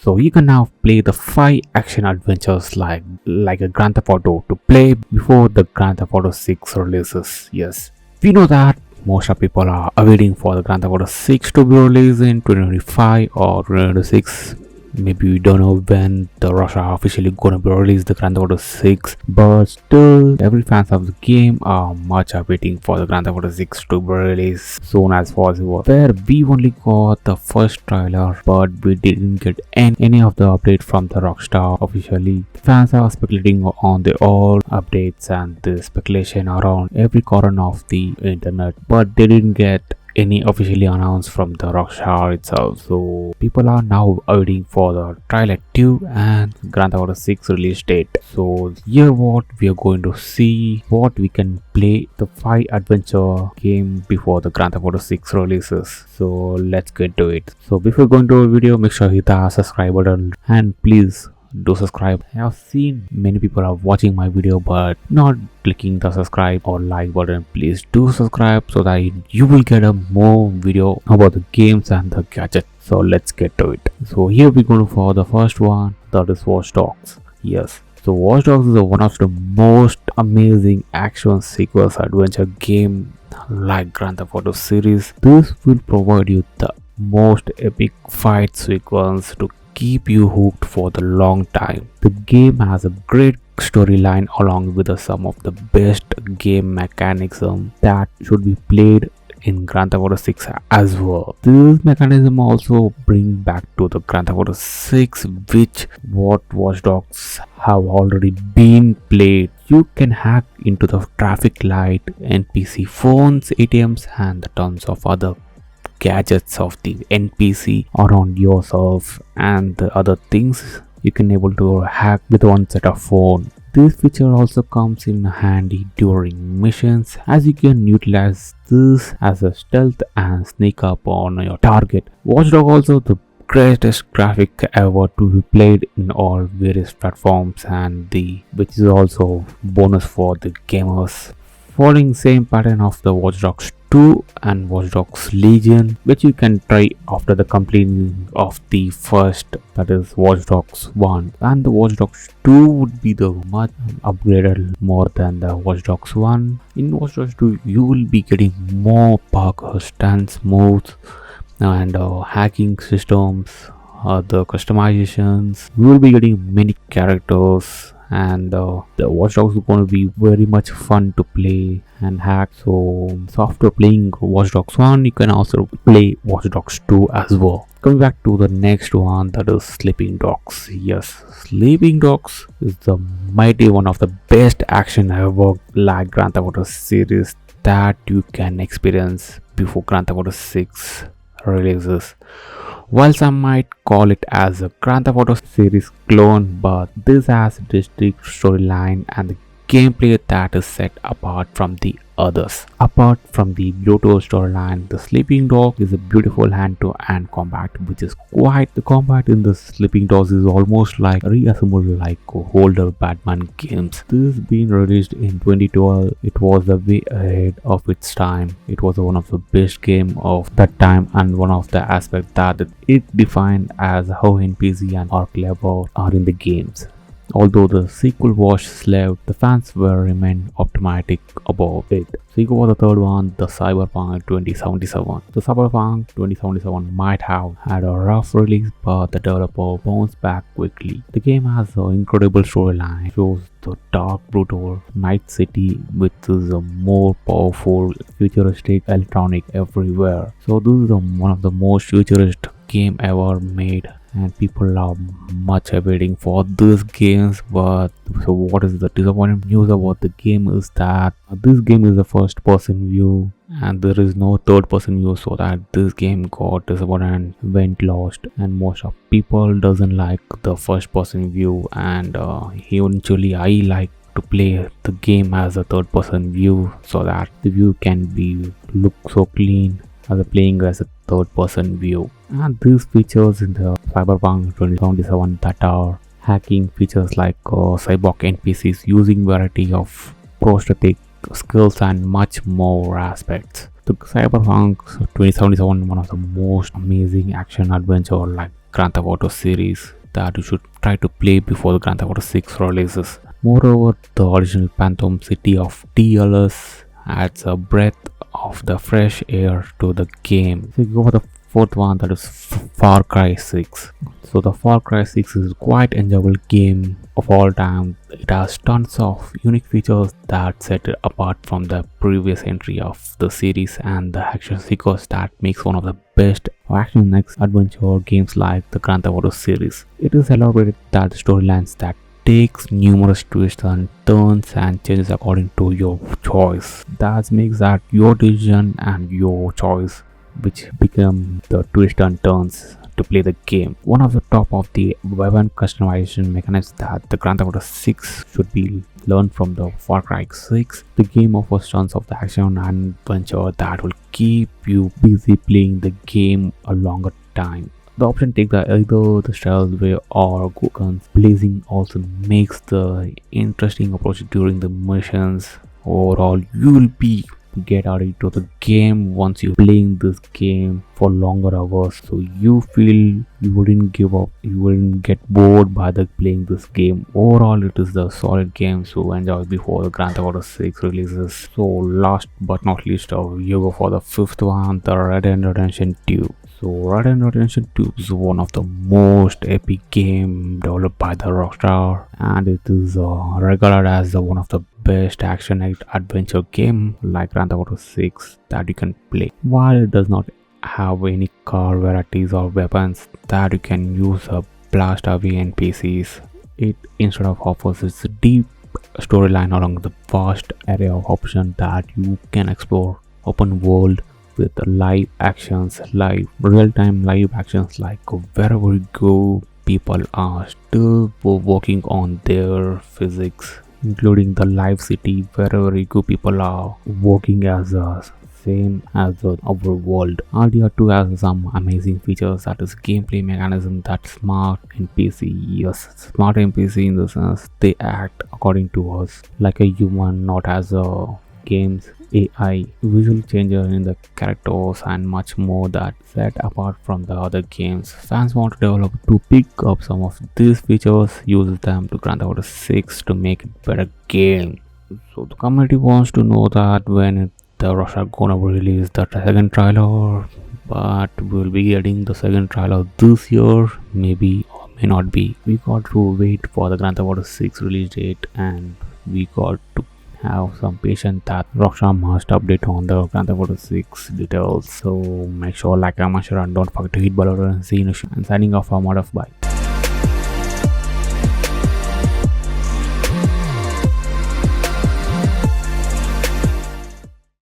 So you can now play the 5 action adventures like a Grand Theft Auto to play before the Grand Theft Auto 6 releases. Yes, we know that most of people are awaiting for the Grand Theft Auto 6 to be released in 2025 or 2026. Maybe we don't know when the Rockstar officially gonna be released the Grand Theft Auto 6, but still every fans of the game are much awaiting for the Grand Theft Auto 6 to be released soon as possible. Where we only got the first trailer, but we didn't get any of the update from the Rockstar officially. Fans are speculating on the all updates and the speculation around every corner of the internet, but they didn't get any officially announced from the Rockstar itself. So people are now waiting for the trailer 2 and Grand Theft Auto 6 release date. So here what we are going to see, what we can play the 5 adventure game before the Grand Theft Auto 6 releases. So let's get to it. So before going to the video, make sure you hit the subscribe button and please do subscribe. I have seen many people are watching my video but not clicking the subscribe or like button. Please do subscribe so that you will get a more video about the games and the gadgets. So let's get to it. So here we go for the first one, that is Watch Dogs. Yes, so Watch Dogs is one of the most amazing action sequence adventure game like Grand Theft Auto series. This will provide you the most epic fight sequence to keep you hooked for the long time. The game has a great storyline along with some of the best game mechanism that should be played in Grand Theft Auto 6 as well. This mechanism also bring back to the Grand Theft Auto 6 which what Watch Dogs have already been played. You can hack into the traffic light, NPC phones, ATMs and tons of other gadgets of the NPC around yourself and the other things you can able to hack with one set of phone. This feature also comes in handy during missions as you can utilize this as a stealth and sneak up on your target. Watch Dogs also the greatest graphic ever to be played in all various platforms and which is also bonus for the gamers. Following same pattern of the Watch Dogs 2 and Watch Dogs Legion, which you can try after the completing of the first, that is Watch Dogs 1, and the Watch Dogs 2 would be the much upgraded more than the Watch Dogs 1. In Watch Dogs 2 you will be getting more parkour stance modes and hacking systems, the customizations. You will be getting many characters and the Watch Dogs is going to be very much fun to play and hack. So after playing Watch Dogs 1 you can also play Watch Dogs 2 as well. Coming back to the next one, that is Sleeping Dogs. Yes, Sleeping Dogs is the mighty one of the best action ever like Grand Theft Auto series that you can experience before Grand Theft Auto 6 releases. While some might call it as a Grand Theft Auto series clone, but this has a distinct storyline and the gameplay that is set apart from the others. Apart from the beautiful storyline, the Sleeping Dog is a beautiful hand-to-hand combat, which is quite the combat in the Sleeping Dogs is almost like reassembled like older Batman games. This being released in 2012, it was a way ahead of its time. It was one of the best game of that time and one of the aspects that it defined as how NPC and are clever are in the games. Although the sequel was slaved, the fans were remain optimistic about it. So you go for the third one, the Cyberpunk 2077. The Cyberpunk 2077 might have had a rough release, but the developer bounced back quickly. The game has an incredible storyline, shows the dark, brutal night city, which is a more powerful, futuristic electronic everywhere. So this is one of the most futuristic game ever made, and people are much awaiting for these games. But so what is the disappointing news about the game is that this game is a first person view and there is no third person view, so that this game got disappointed and went lost, and most of people doesn't like the first person view, and eventually I like to play the game as a third person view so that the view can be look so clean as playing as a third person view. And these features in the Cyberpunk 2077 that are hacking features like cyborg NPCs using variety of prosthetic skills and much more aspects. The Cyberpunk 2077, one of the most amazing action adventure like Grand Theft Auto series that you should try to play before the Grand Theft Auto 6 releases. Moreover, the original Phantom City of TLS adds a breath of the fresh air to the game. So you go for the fourth one, that is Far Cry 6. So the Far Cry 6 is quite enjoyable game of all time. It has tons of unique features that set it apart from the previous entry of the series, and the action sequence that makes one of the best action next adventure games like the Grand Theft Auto series. It is elaborated that the storylines that takes numerous twists and turns and changes according to your choice. That makes that your decision and your choice which become the twists and turns to play the game. One of the top of the weapon customization mechanisms that the Grand Theft Auto 6 should be learned from the Far Cry 6. The game offers tons of the action and adventure that will keep you busy playing the game a longer time. The option take either the stealth way or go guns blazing also makes the interesting approach during the missions. Overall, you will be get addicted to the game once you're playing this game for longer hours, so you feel you wouldn't give up, you wouldn't get bored by the playing this game. Overall, it is the solid game, so enjoy before the Grand Theft Auto 6 releases. So last but not least, you go for the fifth one, the Red Dead Redemption 2. So Red Dead Redemption 2 is one of the most epic game developed by the Rockstar, and it is regarded as one of the best action adventure game like Grand Theft Auto 6 that you can play. While it does not have any car varieties or weapons that you can use a blast away NPCs, it instead of offers its deep storyline along the vast area of options that you can explore. Open world with live actions, real-time live actions, like wherever you go, people are still working on their physics, including the live city. Wherever you go, people are working as a same as our world. RDR 2 has some amazing features, that is gameplay mechanism that's smart NPC. Yes, smart NPC in the sense they act according to us like a human, not as a game's AI, visual changer in the characters, and much more that set apart from the other games. Fans want to develop to pick up some of these features, use them to Grand Theft Auto 6 to make it better game. So the community wants to know that when the Rockstar gonna release the second trailer, but we'll be getting the second trailer this year, maybe or may not be. We got to wait for the Grand Theft Auto 6 release date, and we got to have some patience that Rockstar must update on the Grand Theft Auto 6 details. So make sure like, comment, share, and don't forget to hit bell button. See you next time. And signing off from out of bye.